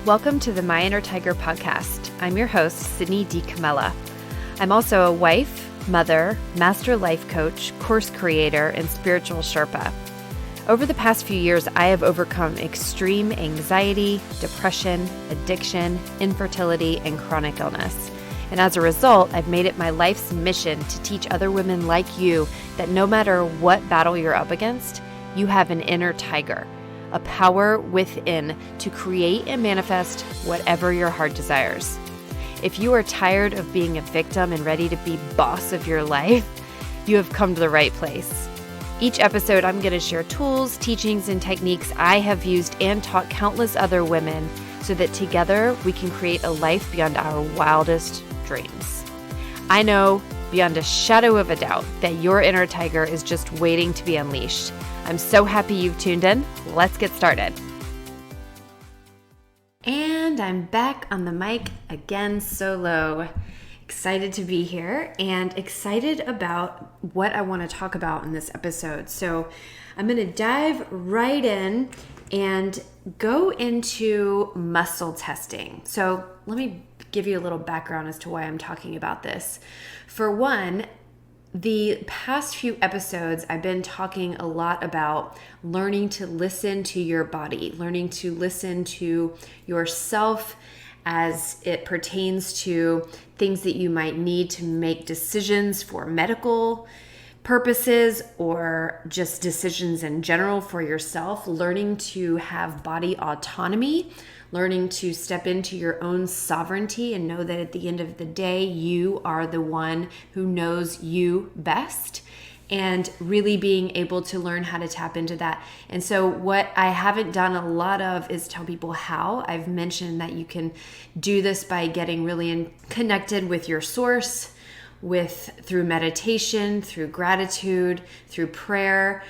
Welcome to the My Inner Tiger podcast. I'm your host, Sydney D. Camella. I'm also a wife, mother, master life coach, course creator, and spiritual Sherpa. Over the past few years, I have overcome extreme anxiety, depression, addiction, infertility, and chronic illness. And as a result, I've made it my life's mission to teach other women like you that no matter what battle you're up against, you have an inner tiger, a power within to create and manifest whatever your heart desires. If you are tired of being a victim and ready to be boss of your life, you have come to the right place. Each episode, I'm going to share tools, teachings, and techniques I have used and taught countless other women so that together we can create a life beyond our wildest dreams. I know beyond a shadow of a doubt that your inner tiger is just waiting to be unleashed. I'm so happy you've tuned in. Let's get started. And I'm back on the mic again solo. Excited to be here and excited about what I want to talk about in this episode. So I'm going to dive right in and go into muscle testing. So let me give you a little background as to why I'm talking about this. For one, the past few episodes, I've been talking a lot about learning to listen to your body, learning to listen to yourself as it pertains to things that you might need to make decisions for medical purposes or just decisions in general for yourself, learning to have body autonomy, learning to step into your own sovereignty and know that at the end of the day, you are the one who knows you best, and really being able to learn how to tap into that. And so what I haven't done a lot of is tell people how. I've mentioned that you can do this by getting really connected with your source, through meditation, through gratitude, through prayer.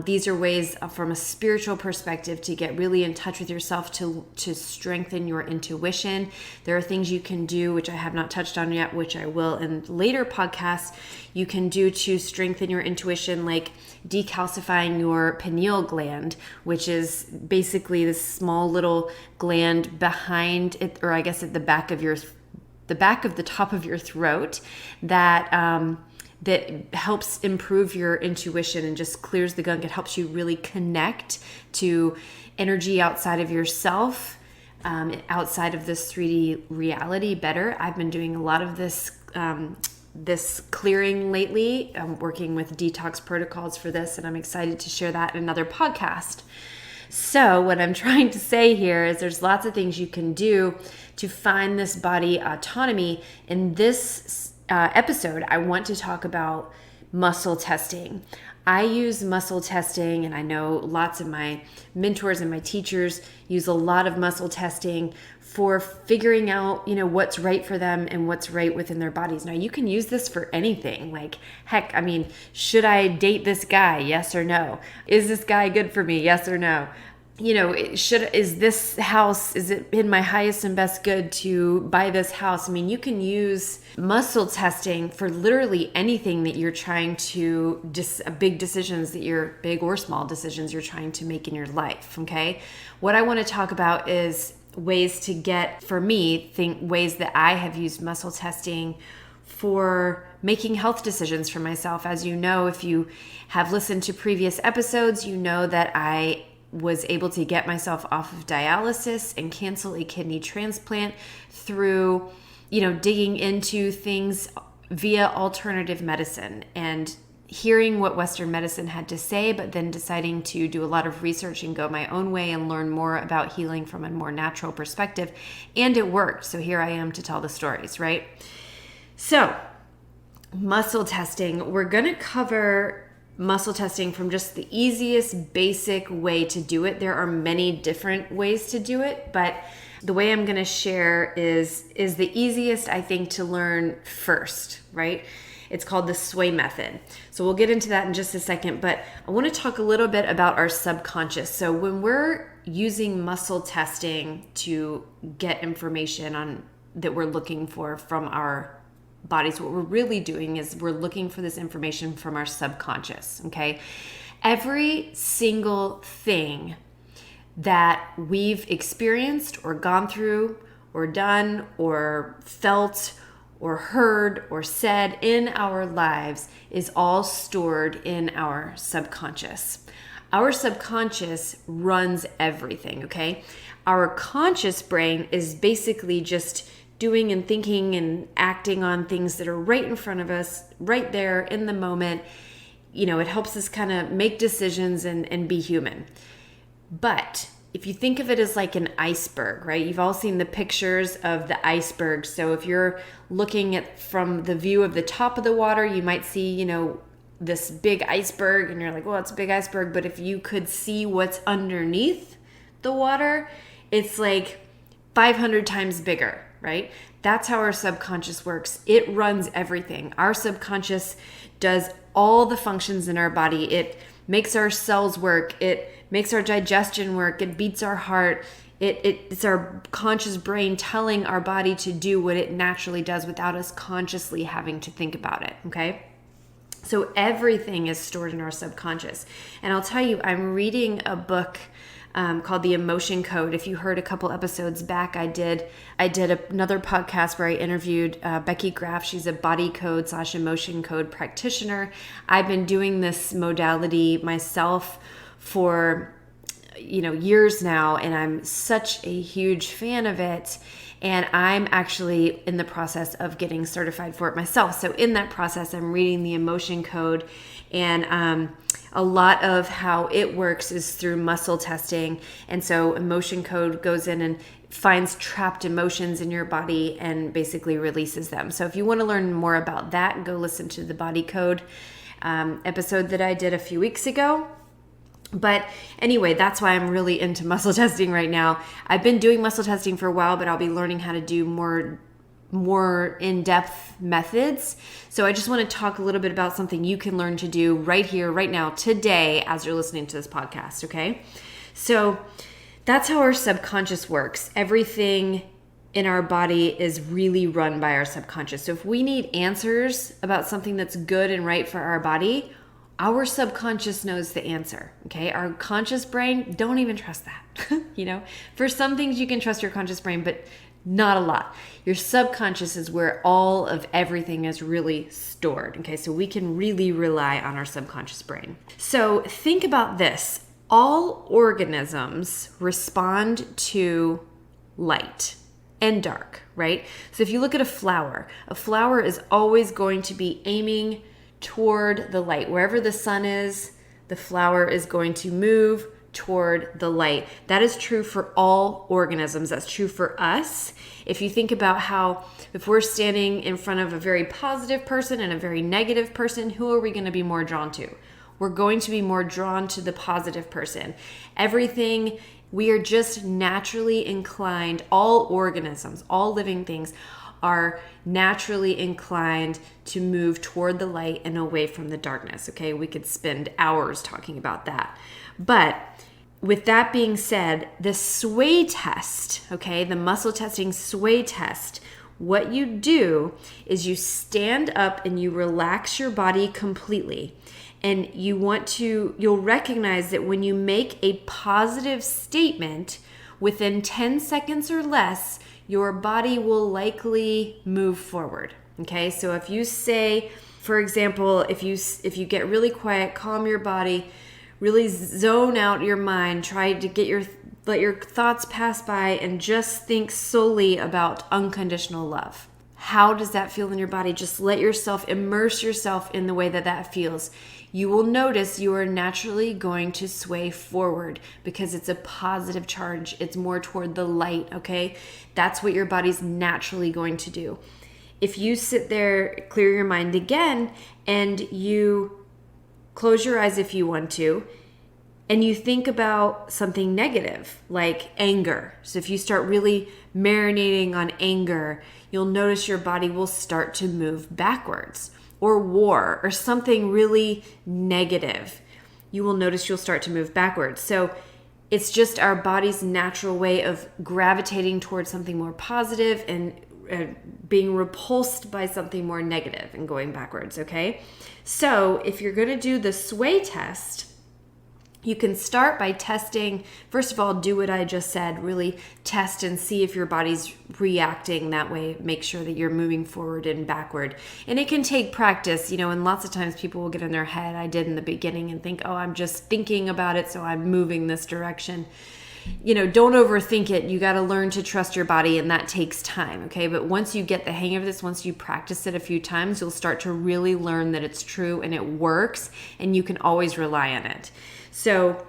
These are ways from a spiritual perspective to get really in touch with yourself, to strengthen your intuition. There are things you can do, which I have not touched on yet, which I will in later podcasts, you can do to strengthen your intuition, like decalcifying your pineal gland, which is basically this small little gland behind it, or I guess at the back of the top of your throat, that helps improve your intuition and just clears the gunk. It helps you really connect to energy outside of yourself, outside of this 3D reality better. I've been doing a lot of this clearing lately. I'm working with detox protocols for this, and I'm excited to share that in another podcast. So what I'm trying to say here is there's lots of things you can do to find this body autonomy. In this episode, I want to talk about muscle testing. I use muscle testing, and I know lots of my mentors and my teachers use a lot of muscle testing for figuring out, what's right for them and what's right within their bodies. Now, you can use this for anything. Like, heck, should I date this guy? Yes or no? Is this guy good for me? Yes or no? Is this house, is it in my highest and best good to buy this house? You can use muscle testing for literally anything that you're trying to, big or small decisions you're trying to make in your life, okay? What I want to talk about is ways to get, for me, ways that I have used muscle testing for making health decisions for myself. As you know, if you have listened to previous episodes, you know that I was able to get myself off of dialysis and cancel a kidney transplant through, digging into things via alternative medicine and hearing what Western medicine had to say, but then deciding to do a lot of research and go my own way and learn more about healing from a more natural perspective. And it worked. So here I am to tell the stories, right? So muscle testing, we're going to cover muscle testing from just the easiest basic way to do it. There are many different ways to do it, but the way I'm going to share is the easiest, I think, to learn first, right? It's called the sway method. So we'll get into that in just a second, but I want to talk a little bit about our subconscious. So when we're using muscle testing to get information on that we're looking for from our bodies, what we're really doing is we're looking for this information from our subconscious, okay? Every single thing that we've experienced or gone through or done or felt or heard or said in our lives is all stored in our subconscious. Our subconscious runs everything, okay? Our conscious brain is basically just doing and thinking and acting on things that are right in front of us, right there in the moment. You know, it helps us kind of make decisions and be human. But if you think of it as like an iceberg, right? You've all seen the pictures of the iceberg. So if you're looking at from the view of the top of the water, you might see, you know, this big iceberg and you're like, well, it's a big iceberg. But if you could see what's underneath the water, it's like 500 times bigger, right? That's how our subconscious works. It runs everything. Our subconscious does all the functions in our body. It makes our cells work. It makes our digestion work. It beats our heart. It's our conscious brain telling our body to do what it naturally does without us consciously having to think about it, okay? So everything is stored in our subconscious. And I'll tell you, I'm reading a book called The Emotion Code. If you heard a couple episodes back, I did another podcast where I interviewed Becky Graff. She's a body code / emotion code practitioner. I've been doing this modality myself for years now, and I'm such a huge fan of it. And I'm actually in the process of getting certified for it myself. So in that process, I'm reading the emotion code, and a lot of how it works is through muscle testing. And so emotion code goes in and finds trapped emotions in your body and basically releases them. So if you want to learn more about that, go listen to the body code episode that I did a few weeks ago. But anyway, that's why I'm really into muscle testing right now. I've been doing muscle testing for a while, but I'll be learning how to do more in-depth methods. So I just want to talk a little bit about something you can learn to do right here, right now, today, as you're listening to this podcast, okay? So that's how our subconscious works. Everything in our body is really run by our subconscious. So if we need answers about something that's good and right for our body, our subconscious knows the answer, okay? Our conscious brain, don't even trust that. For some things you can trust your conscious brain, but not a lot. Your subconscious is where all of everything is really stored, okay? So we can really rely on our subconscious brain. So think about this. All organisms respond to light and dark, right? So if you look at a flower is always going to be aiming toward the light. Wherever the sun is, the flower is going to move toward the light. That is true for all organisms. That's true for us. If you think about how, if we're standing in front of a very positive person and a very negative person, who are we going to be more drawn to? We're going to be more drawn to the positive person. Everything, we are just naturally inclined, all organisms, all living things are naturally inclined to move toward the light and away from the darkness, okay? We could spend hours talking about that. But with that being said, the sway test, okay, the muscle testing sway test, what you do is you stand up and you relax your body completely. And you'll recognize that when you make a positive statement, within 10 seconds or less, your body will likely move forward. Okay, so if you say, for example, if you get really quiet, calm your body, really zone out your mind, try to let your thoughts pass by and just think solely about unconditional love. How does that feel in your body? Just let yourself immerse yourself in the way that feels. You will notice you are naturally going to sway forward because it's a positive charge. It's more toward the light, okay? That's what your body's naturally going to do. If you sit there, clear your mind again, and you close your eyes if you want to, and you think about something negative like anger. So if you start really marinating on anger, you'll notice your body will start to move backwards. Or war, or something really negative, you will notice you'll start to move backwards. So it's just our body's natural way of gravitating towards something more positive and being repulsed by something more negative and going backwards, okay? So if you're going to do the sway test, You can start by testing. First of all, do what I just said. Really test and see if your body's reacting that way. Make sure that you're moving forward and backward. And it can take practice, and lots of times people will get in their head, I did in the beginning, and think, oh, I'm just thinking about it, so I'm moving this direction. Don't overthink it. You got to learn to trust your body, and that takes time, okay? But once you get the hang of this, once you practice it a few times, you'll start to really learn that it's true and it works, and you can always rely on it. So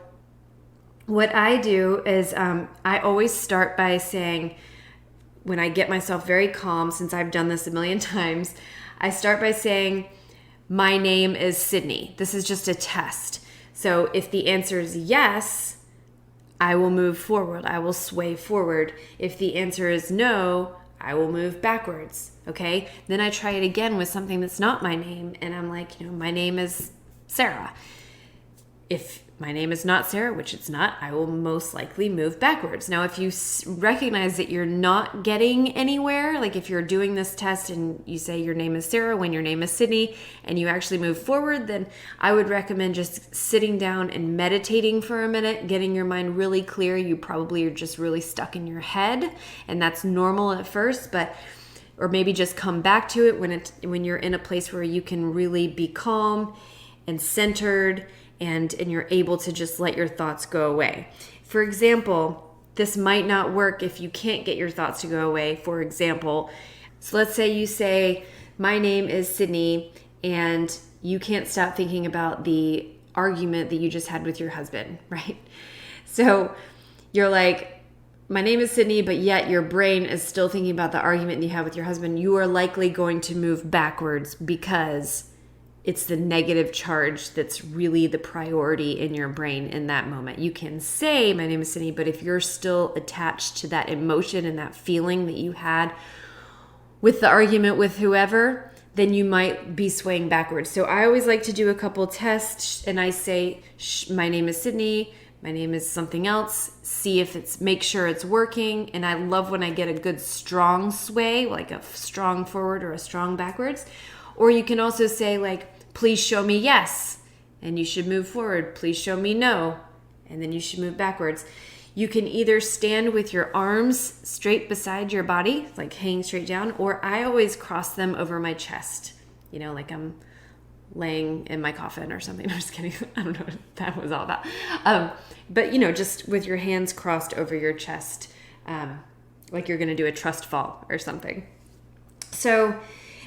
what I do is I always start by saying, when I get myself very calm, since I've done this a million times, I start by saying, my name is Sydney. This is just a test. So if the answer is yes, I will move forward. I will sway forward. If the answer is no, I will move backwards. Okay? Then I try it again with something that's not my name. And I'm like, my name is Sarah. If my name is not Sarah, which it's not, I will most likely move backwards. Now, if you recognize that you're not getting anywhere, like if you're doing this test and you say your name is Sarah when your name is Sydney, and you actually move forward, then I would recommend just sitting down and meditating for a minute, getting your mind really clear. You probably are just really stuck in your head, and that's normal at first, or maybe just come back to it when you're in a place where you can really be calm and centered, and you're able to just let your thoughts go away. For example, this might not work if you can't get your thoughts to go away. For example, so let's say you say, my name is Sydney, and you can't stop thinking about the argument that you just had with your husband, right? So you're like, my name is Sydney, but yet your brain is still thinking about the argument you had with your husband. You are likely going to move backwards because it's the negative charge that's really the priority in your brain in that moment. You can say, my name is Sydney, but if you're still attached to that emotion and that feeling that you had with the argument with whoever, then you might be swaying backwards. So I always like to do a couple tests, and I say, my name is Sydney, my name is something else, make sure it's working. And I love when I get a good strong sway, like a strong forward or a strong backwards. Or you can also say, like, please show me yes, and you should move forward. Please show me no, and then you should move backwards. You can either stand with your arms straight beside your body, like hanging straight down, or I always cross them over my chest, like I'm laying in my coffin or something. I'm just kidding. I don't know what that was all about. But, just with your hands crossed over your chest, like you're going to do a trust fall or something. So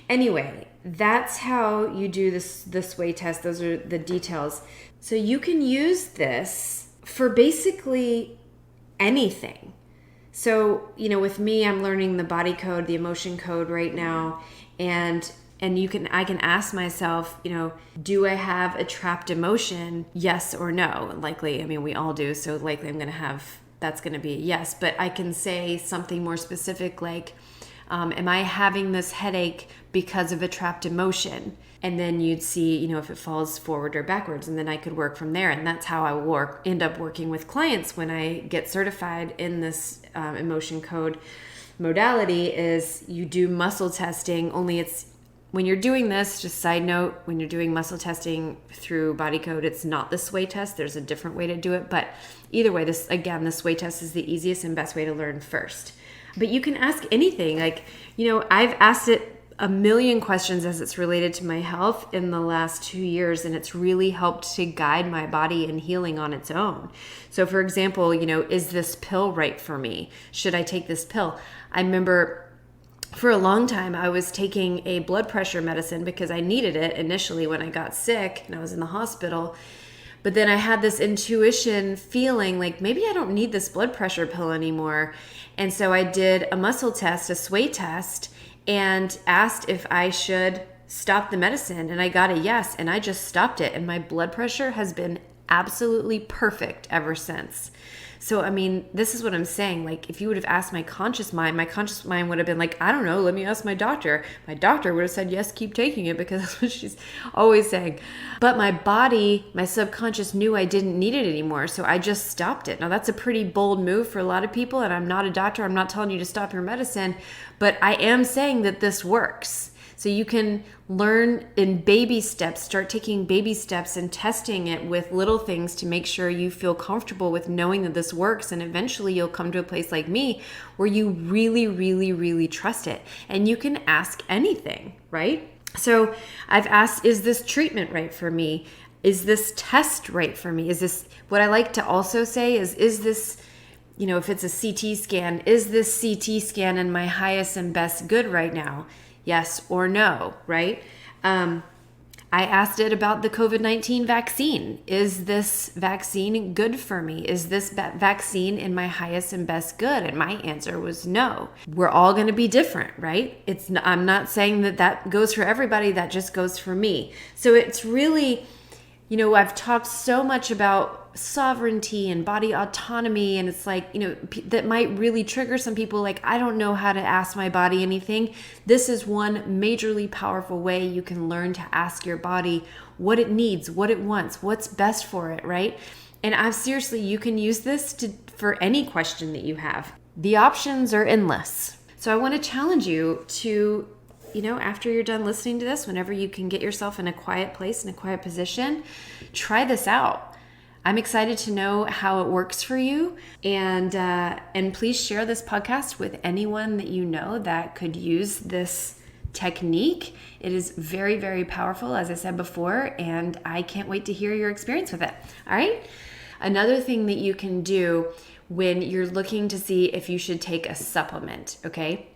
anyway, that's how you do the sway test. Those are the details. So you can use this for basically anything. So, with me, I'm learning the body code, the emotion code right now. And I can ask myself, do I have a trapped emotion? Yes or no? Likely, we all do. So likely that's going to be a yes. But I can say something more specific like, am I having this headache because of a trapped emotion? And then you'd see, if it falls forward or backwards, and then I could work from there. And that's how I end up working with clients when I get certified in this emotion code modality. Is you do muscle testing, only it's when you're doing this, just side note, when you're doing muscle testing through body code, it's not the sway test. There's a different way to do it. But either way, the sway test is the easiest and best way to learn first. But you can ask anything. I've asked it a million questions as it's related to my health in the last 2 years, and it's really helped to guide my body in healing on its own. So for example, is this pill right for me? Should I take this pill? I remember for a long time, I was taking a blood pressure medicine because I needed it initially when I got sick and I was in the hospital. But then I had this intuition feeling like maybe I don't need this blood pressure pill anymore. And so I did a muscle test, a sway test, and asked if I should stop the medicine. And I got a yes, and I just stopped it. And my blood pressure has been absolutely perfect ever since. So, this is what I'm saying. Like, if you would have asked my conscious mind would have been like, I don't know, let me ask my doctor. My doctor would have said, yes, keep taking it, because that's what she's always saying. But my body, my subconscious knew I didn't need it anymore, so I just stopped it. Now, that's a pretty bold move for a lot of people, and I'm not a doctor. I'm not telling you to stop your medicine, but I am saying that this works. So you can learn in baby steps, start taking baby steps and testing it with little things to make sure you feel comfortable with knowing that this works. And eventually you'll come to a place like me where you really, really, really trust it. And you can ask anything, right? So I've asked, is this treatment right for me? Is this test right for me? Is this, what I like to also say is this, if it's a CT scan, is this CT scan in my highest and best good right now? Yes or no, right? I asked it about the COVID-19 vaccine. Is this vaccine good for me? Is this vaccine in my highest and best good? And my answer was no. We're all going to be different, right? I'm not saying that goes for everybody. That just goes for me. So it's really, I've talked so much about sovereignty and body autonomy, and it's like, that might really trigger some people. Like, I don't know how to ask my body anything. This is one majorly powerful way you can learn to ask your body what it needs, what it wants, what's best for it, right? And you can use this for any question that you have. The options are endless. So I want to challenge you to, after you're done listening to this, whenever you can get yourself in a quiet place, in a quiet position, try this out. I'm excited to know how it works for you, and please share this podcast with anyone that you know that could use this technique. It is very, very powerful, as I said before, and I can't wait to hear your experience with it. All right? Another thing that you can do when you're looking to see if you should take a supplement, okay?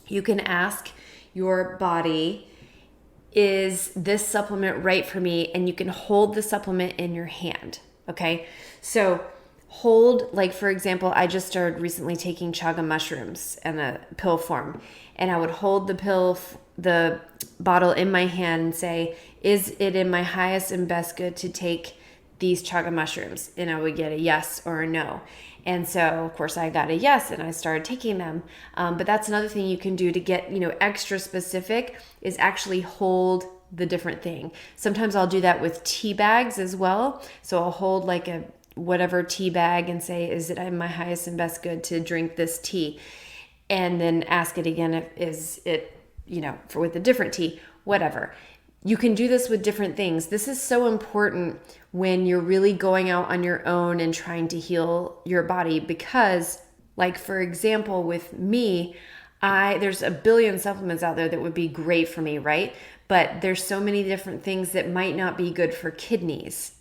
You can ask your body, is this supplement right for me? And you can hold the supplement in your hand. Okay, so hold, like for example, I just started recently taking chaga mushrooms in a pill form, and I would hold the bottle in my hand and say, is it in my highest and best good to take these chaga mushrooms? And I would get a yes or a no. And so, of course, I got a yes, and I started taking them. But that's another thing you can do to get, extra specific, is actually hold the different thing. Sometimes I'll do that with tea bags as well. So I'll hold like a whatever tea bag and say, is it in my highest and best good to drink this tea? And then ask it again, is it, with a different tea, whatever. You can do this with different things. This is so important when you're really going out on your own and trying to heal your body, because, like, for example, with me, there's a billion supplements out there that would be great for me, right? But there's so many different things that might not be good for kidneys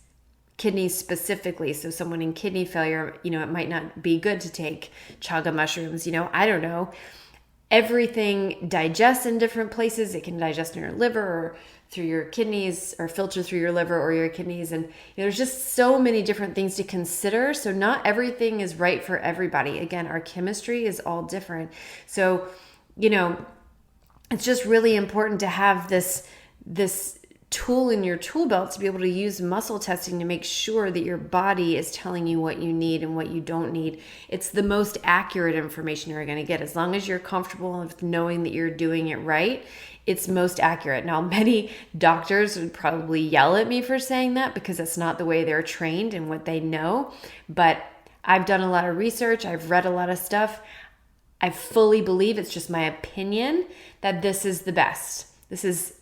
specifically. So someone in kidney failure, it might not be good to take chaga mushrooms. I don't know. Everything digests in different places. It can digest in your liver or through your kidneys, or filter through your liver or your kidneys. And there's just so many different things to consider. So not everything is right for everybody. Again, our chemistry is all different. So, it's just really important to have this tool in your tool belt to be able to use muscle testing to make sure that your body is telling you what you need and what you don't need. It's the most accurate information you're going to get. As long as you're comfortable with knowing that you're doing it right, it's most accurate. Now, many doctors would probably yell at me for saying that, because that's not the way they're trained and what they know. But I've done a lot of research. I've read a lot of stuff. I fully believe, it's just my opinion, that this is the best. This is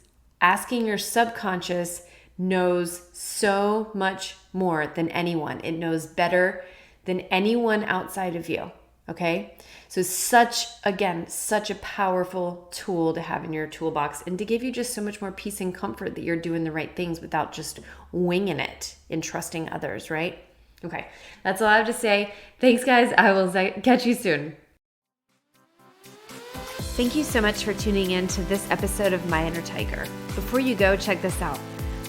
asking your subconscious knows so much more than anyone. It knows better than anyone outside of you. Okay? So such a powerful tool to have in your toolbox, and to give you just so much more peace and comfort that you're doing the right things without just winging it and trusting others, right? Okay. That's all I have to say. Thanks, guys. I will catch you soon. Thank you so much for tuning in to this episode of My Inner Tiger. Before you go, check this out.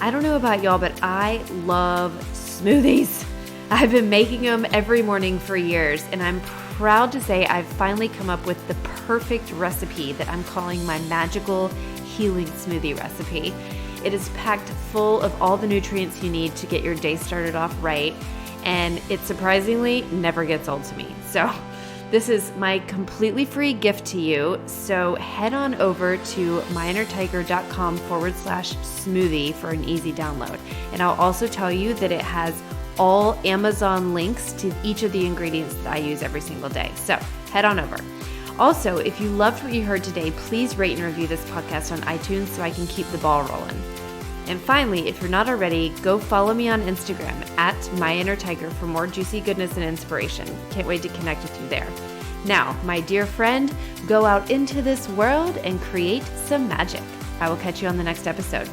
I don't know about y'all, but I love smoothies. I've been making them every morning for years, and I'm proud to say I've finally come up with the perfect recipe that I'm calling my magical healing smoothie recipe. It is packed full of all the nutrients you need to get your day started off right, and it surprisingly never gets old to me. So this is my completely free gift to you. So head on over to myinnertiger.com/smoothie for an easy download. And I'll also tell you that it has all Amazon links to each of the ingredients that I use every single day. So head on over. Also, if you loved what you heard today, please rate and review this podcast on iTunes so I can keep the ball rolling. And finally, if you're not already, go follow me on Instagram at myinnertiger for more juicy goodness and inspiration. Can't wait to connect with you there. Now, my dear friend, go out into this world and create some magic. I will catch you on the next episode.